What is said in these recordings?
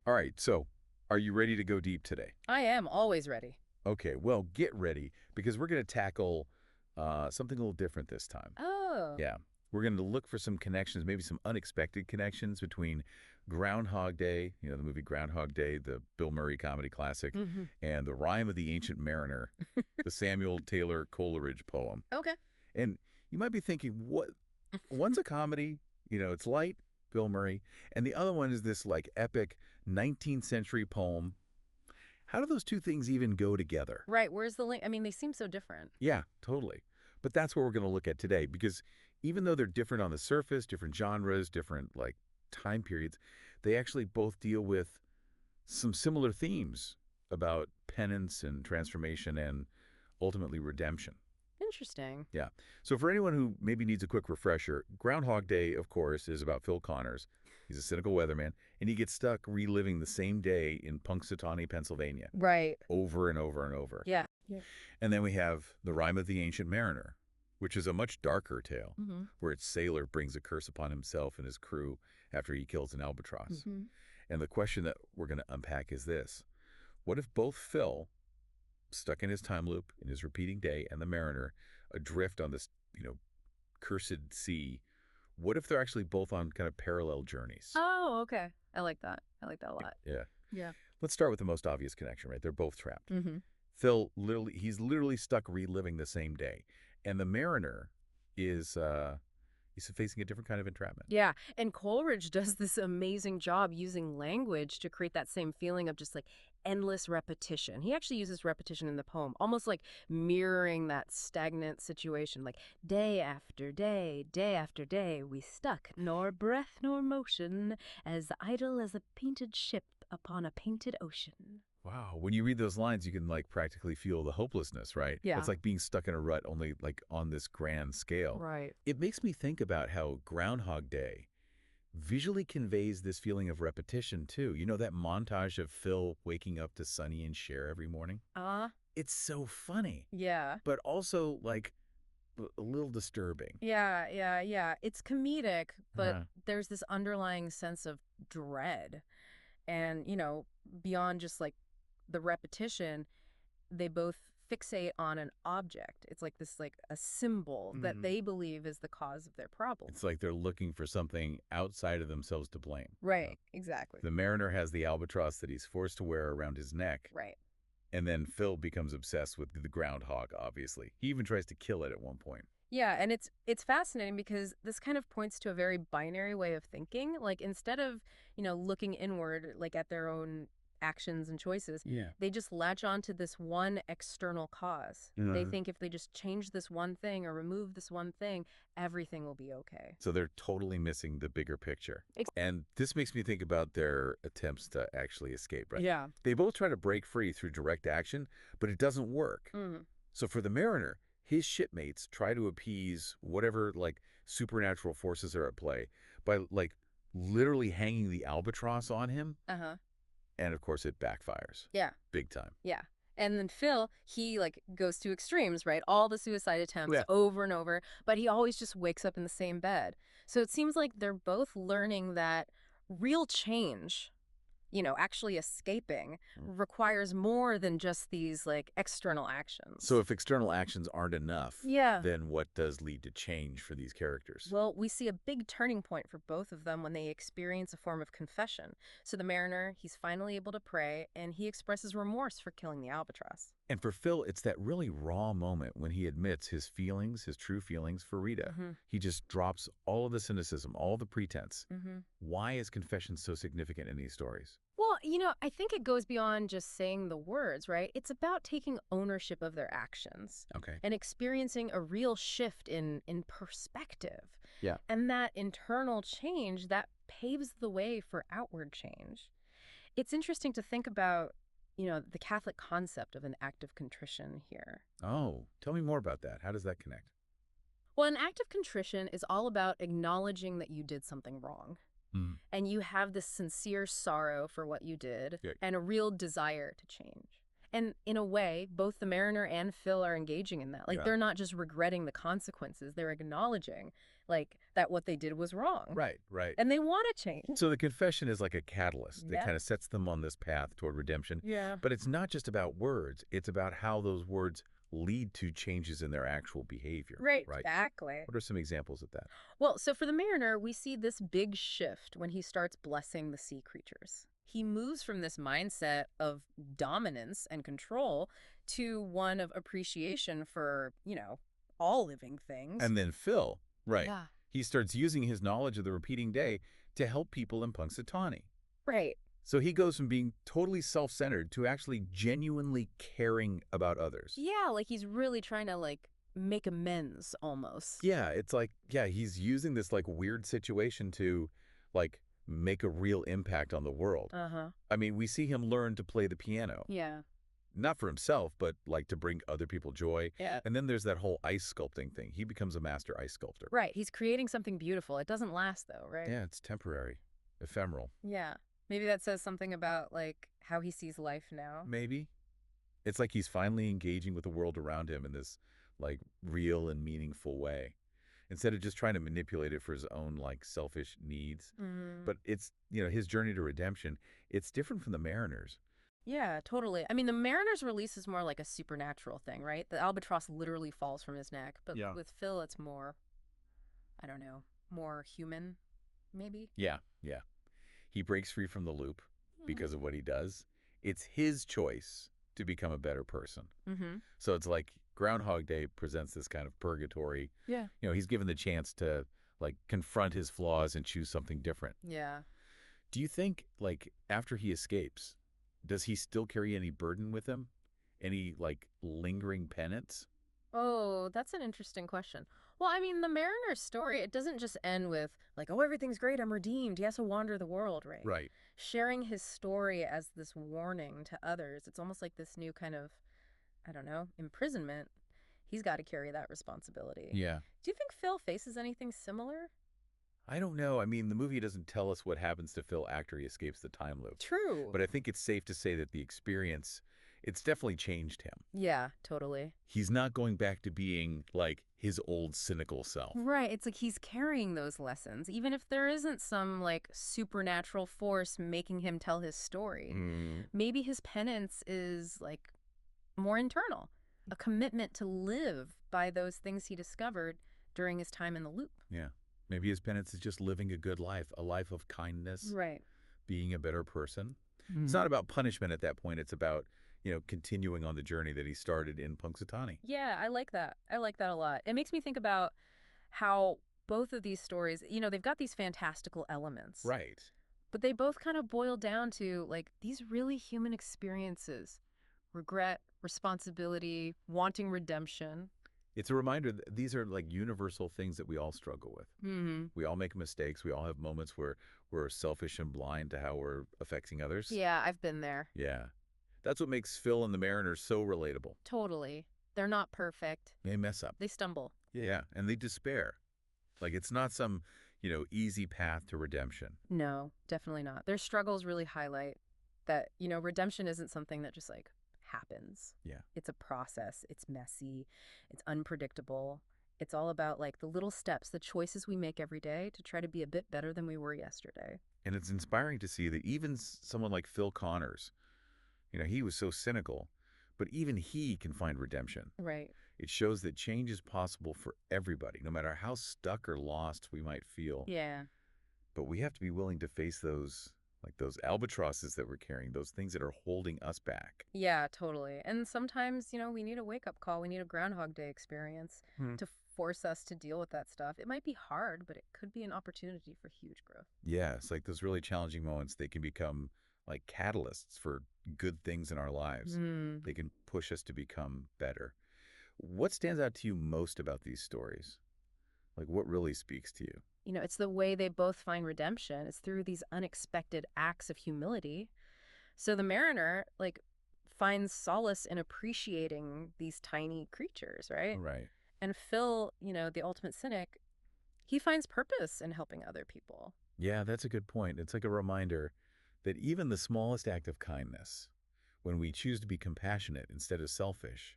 All right, so are you ready to go deep today? I am always ready. Okay, well, get ready because we're going to tackle something a little different this time. Oh. Yeah, we're going to look for some connections, maybe some unexpected connections between Groundhog Day, the movie Groundhog Day, the Bill Murray comedy classic, Hmm. and The Rime of the Ancient Mariner, the Samuel Taylor Coleridge poem. Okay. And you might be thinking, what? One's a comedy, it's light, Bill Murray, and the other one is this like epic 19th century poem. How do those two things even go together? Right. Where's the link? I mean, they seem so different. Yeah, totally. But that's what we're going to look at today because even though they're different on the surface, different genres, different like time periods, they actually both deal with some similar themes about penance and transformation and ultimately redemption. Interesting. Yeah. So for anyone who maybe needs a quick refresher, Groundhog Day, of course, is about Phil Connors. He's a cynical weatherman, and he gets stuck reliving the same day in Punxsutawney, Pennsylvania, Right. over and over and over. Yeah. Yeah. And then we have The Rime of the Ancient Mariner, which is a much darker tale, Hmm. where its sailor brings a curse upon himself and his crew after he kills an albatross. Hmm. And the question that we're going to unpack is this. What if both Phil, stuck in his time loop, in his repeating day, and the mariner, adrift on this, cursed sea, what if they're actually both on kind of parallel journeys? Oh, okay. I like that. I like that a lot. Yeah. Yeah. Let's start with the most obvious connection, right? They're both trapped. Hmm. He's literally stuck reliving the same day. And the mariner is he's facing a different kind of entrapment. Yeah. And Coleridge does this amazing job using language to create that same feeling of just like endless repetition. He actually uses repetition in the poem, almost like mirroring that stagnant situation, like day after day, we stuck, nor breath nor motion, as idle as a painted ship upon a painted ocean. Wow. When you read those lines, you can like practically feel the hopelessness, right? It's Yeah. like being stuck in a rut, only like on this grand scale. Right. It makes me think about how Groundhog Day visually conveys this feeling of repetition too. You know that montage of Phil waking up to Sonny and Cher every morning? Uh, It's so funny, yeah. but also like a little disturbing. Yeah. It's comedic, but Uh-huh. there's this underlying sense of dread. And, beyond just like the repetition, they both fixate on an object. It's like this, like a symbol that Mhm. they believe is the cause of their problem. It's like they're looking for something outside of themselves to blame. Right, exactly. The mariner has the albatross that he's forced to wear around his neck, Right. and then Phil becomes obsessed with the groundhog, obviously. He even tries to kill it at one point. Yeah, and it's fascinating because this kind of points to a very binary way of thinking. Like instead of, looking inward like at their own actions and choices, Yeah. they just latch on to this one external cause. They think if they just change this one thing or remove this one thing, everything will be okay. So they're totally missing the bigger picture. Ex- And this makes me think about their attempts to actually escape, right? Yeah. They both try to break free through direct action, but it doesn't work. Mm. So for the mariner, his shipmates try to appease whatever like supernatural forces are at play by like literally hanging the albatross on him. Uh-huh. And of course it backfires Yeah. big time. Yeah. And then Phil, he like goes to extremes, right? All the suicide attempts Yeah. over and over, but he always just wakes up in the same bed. So it seems like they're both learning that real change, actually escaping requires more than just these like external actions. So if external actions aren't enough, Yeah. then what does lead to change for these characters? Well, we see a big turning point for both of them when they experience a form of confession. So the mariner, he's finally able to pray, and he expresses remorse for killing the albatross. And for Phil, it's that really raw moment when he admits his feelings, his true feelings for Rita. Mm-hmm. He just drops all of the cynicism, all the pretense. Mm-hmm. Why is confession so significant in these stories? Well, I think it goes beyond just saying the words, right? It's about taking ownership of their actions Okay. and experiencing a real shift in perspective. Yeah. And that internal change, that paves the way for outward change. It's interesting to think about, the Catholic concept of an act of contrition here. Oh, tell me more about that. How does that connect? Well, an act of contrition is all about acknowledging that you did something wrong. Hmm. And you have this sincere sorrow for what you did Yeah. and a real desire to change. And in a way, both the mariner and Phil are engaging in that. Like, Yeah. they're not just regretting the consequences. They're acknowledging, like, that what they did was wrong. Right, right. And they want to change. So the confession is like a catalyst that Yeah. kind of sets them on this path toward redemption. Yeah. But it's not just about words. It's about how those words lead to changes in their actual behavior. Right. Right. Exactly. What are some examples of that? Well, so for the mariner, we see this big shift when he starts blessing the sea creatures. He moves from this mindset of dominance and control to one of appreciation for, all living things. And then Phil, right. Yeah. He starts using his knowledge of the repeating day to help people in Punxsutawney. Right. So he goes from being totally self-centered to actually genuinely caring about others. Yeah, like he's really trying to, like, make amends almost. Yeah, it's like, yeah, he's using this like weird situation to like make a real impact on the world. Uh-huh. I mean, we see him learn to play the piano. Yeah. Not for himself, but like to bring other people joy. Yeah. And then there's that whole ice sculpting thing. He becomes a master ice sculptor. Right. He's creating something beautiful. It doesn't last, though, right? Yeah, it's temporary, ephemeral. Yeah. Maybe that says something about, like, how he sees life now. Maybe. It's like he's finally engaging with the world around him in this like real and meaningful way, instead of just trying to manipulate it for his own like selfish needs. Mm-hmm. But it's, his journey to redemption, it's different from the mariners. Yeah, totally. I mean, the mariner's release is more like a supernatural thing, right? The albatross literally falls from his neck. But Yeah. with Phil, it's more, I don't know, more human, maybe? Yeah. He breaks free from the loop because of what he does. It's his choice to become a better person. Mm-hmm. So it's like Groundhog Day presents this kind of purgatory. Yeah. He's given the chance to like confront his flaws and choose something different. Yeah. Do you think like after he escapes, does he still carry any burden with him? Any like lingering penance? Oh, that's an interesting question. Well, I mean, the mariner's story, it doesn't just end with, like, oh, everything's great, I'm redeemed. He has to wander the world, right? Right. Sharing his story as this warning to others, it's almost like this new kind of, I don't know, imprisonment. He's got to carry that responsibility. Yeah. Do you think Phil faces anything similar? I don't know. I mean, the movie doesn't tell us what happens to Phil after he escapes the time loop. True. But I think it's safe to say that the experience, it's definitely changed him. Yeah, totally. He's not going back to being like his old cynical self. Right. It's like he's carrying those lessons, even if there isn't some, like, supernatural force making him tell his story. Maybe his penance is, like, more internal, a commitment to live by those things he discovered during his time in the loop. Yeah. Maybe his penance is just living a good life, a life of kindness, Right. being a better person. It's not about punishment at that point. It's about, continuing on the journey that he started in Punxsutawney. Yeah, I like that. I like that a lot. It makes me think about how both of these stories, they've got these fantastical elements. Right. But they both kind of boil down to, like, these really human experiences. Regret, responsibility, wanting redemption. It's a reminder that these are like universal things that we all struggle with. Mm-hmm. We all make mistakes. We all have moments where we're selfish and blind to how we're affecting others. Yeah, I've been there. Yeah. That's what makes Phil and the Mariners so relatable. Totally. They're not perfect. They mess up. They stumble. Yeah. And they despair. Like it's not some, easy path to redemption. No, definitely not. Their struggles really highlight that, redemption isn't something that just, like, happens. Yeah. It's a process. It's messy. It's unpredictable. It's all about, like, the little steps, the choices we make every day to try to be a bit better than we were yesterday. And it's inspiring to see that even someone like Phil Connors, he was so cynical, but even he can find redemption. Right. It shows that change is possible for everybody, no matter how stuck or lost we might feel. Yeah. But we have to be willing to face those albatrosses that we're carrying, those things that are holding us back. Yeah, totally. And sometimes, we need a wake-up call. We need a Groundhog Day experience to force us to deal with that stuff. It might be hard, but it could be an opportunity for huge growth. Yeah, it's like those really challenging moments, they can become like catalysts for good things in our lives. They can push us to become better. What stands out to you most about these stories? Like what really speaks to you? It's the way they both find redemption. It's through these unexpected acts of humility. So the mariner, like, finds solace in appreciating these tiny creatures, right? Right. And Phil, the ultimate cynic, he finds purpose in helping other people. Yeah, that's a good point. It's like a reminder that even the smallest act of kindness, when we choose to be compassionate instead of selfish,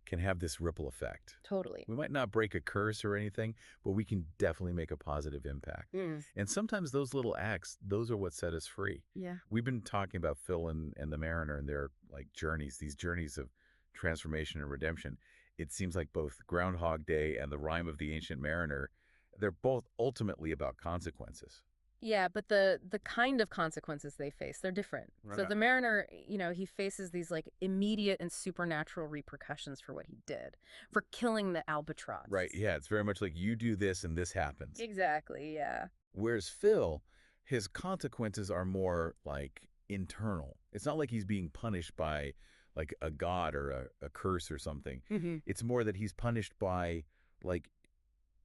can have this ripple effect. Totally. We might not break a curse or anything, but we can definitely make a positive impact. Mm. And sometimes those little acts, those are what set us free. Yeah. We've been talking about Phil and the Mariner and their like journeys, these journeys of transformation and redemption. It seems like both Groundhog Day and the Rime of the Ancient Mariner, they're both ultimately about consequences. Yeah, but the kind of consequences they face, they're different. So Okay. the mariner, he faces these like immediate and supernatural repercussions for what he did, for killing the albatross. Right, yeah, it's very much like you do this and this happens. Exactly, yeah. Whereas Phil, his consequences are more like internal. It's not like he's being punished by like a god or a curse or something. Hmm. It's more that he's punished by like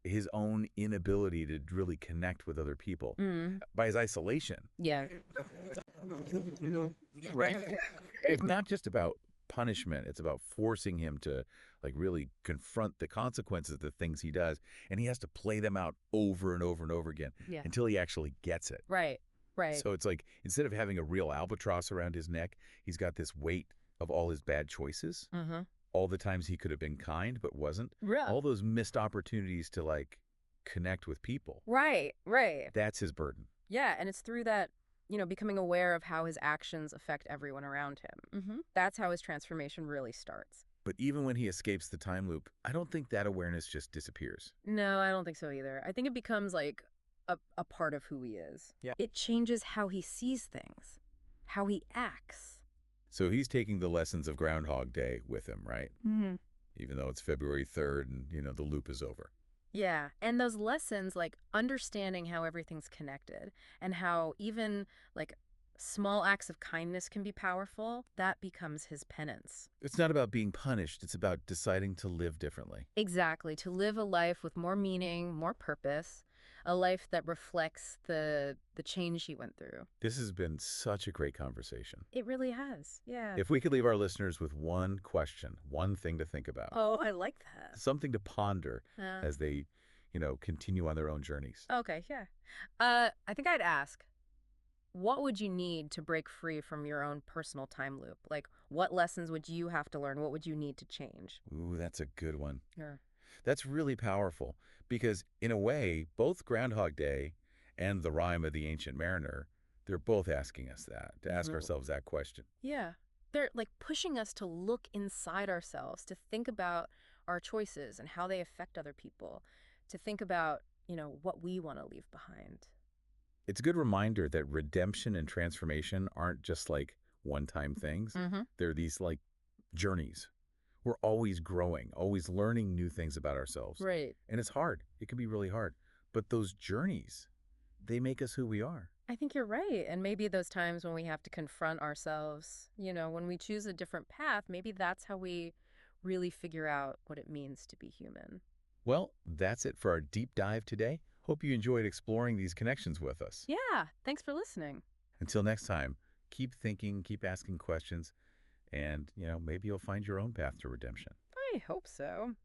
his own inability to really connect with other people, Mm. by his isolation. Yeah. Right. It's not just about punishment. It's about forcing him to like really confront the consequences of the things he does. And he has to play them out over and over and over again Yeah. until he actually gets it. Right. Right. So it's like instead of having a real albatross around his neck, he's got this weight of all his bad choices, Uh-huh. all the times he could have been kind but wasn't, Yeah. all those missed opportunities to like connect with people. Right. Right. That's his burden. Yeah, and it's through that, becoming aware of how his actions affect everyone around him. That's how his transformation really starts. But even when he escapes the time loop, I don't think that awareness just disappears. No, I don't think so either. I think it becomes like a part of who he is. Yeah. It changes how he sees things, how he acts. So he's taking the lessons of Groundhog Day with him, right? Mm-hmm. Even though it's February 3rd and, the loop is over. Yeah, and those lessons, like understanding how everything's connected and how even like small acts of kindness can be powerful, that becomes his penance. It's not about being punished. It's about deciding to live differently. Exactly, to live a life with more meaning, more purpose, a life that reflects the change he went through. This has been such a great conversation. It really has. Yeah. If we could leave our listeners with one question, one thing to think about, Oh, I like that. something to ponder Uh, as they, continue on their own journeys. okay, yeah. I think I'd ask, what would you need to break free from your own personal time loop? Like, what lessons would you have to learn? What would you need to change? Ooh, that's a good one. Sure. That's really powerful because, in a way, both Groundhog Day and the Rime of the Ancient Mariner, they're both asking us that, to ask Mhm. ourselves that question. Yeah. They're like pushing us to look inside ourselves, to think about our choices and how they affect other people, to think about, what we want to leave behind. It's a good reminder that redemption and transformation aren't just like one-time things. Mm-hmm. They're these like journeys. We're always growing, always learning new things about ourselves. Right. And it's hard. It can be really hard. But those journeys, they make us who we are. I think you're right. And maybe those times when we have to confront ourselves, when we choose a different path, maybe that's how we really figure out what it means to be human. Well, that's it for our deep dive today. Hope you enjoyed exploring these connections with us. Yeah. Thanks for listening. Until next time, keep thinking, keep asking questions, and, maybe you'll find your own path to redemption. I hope so.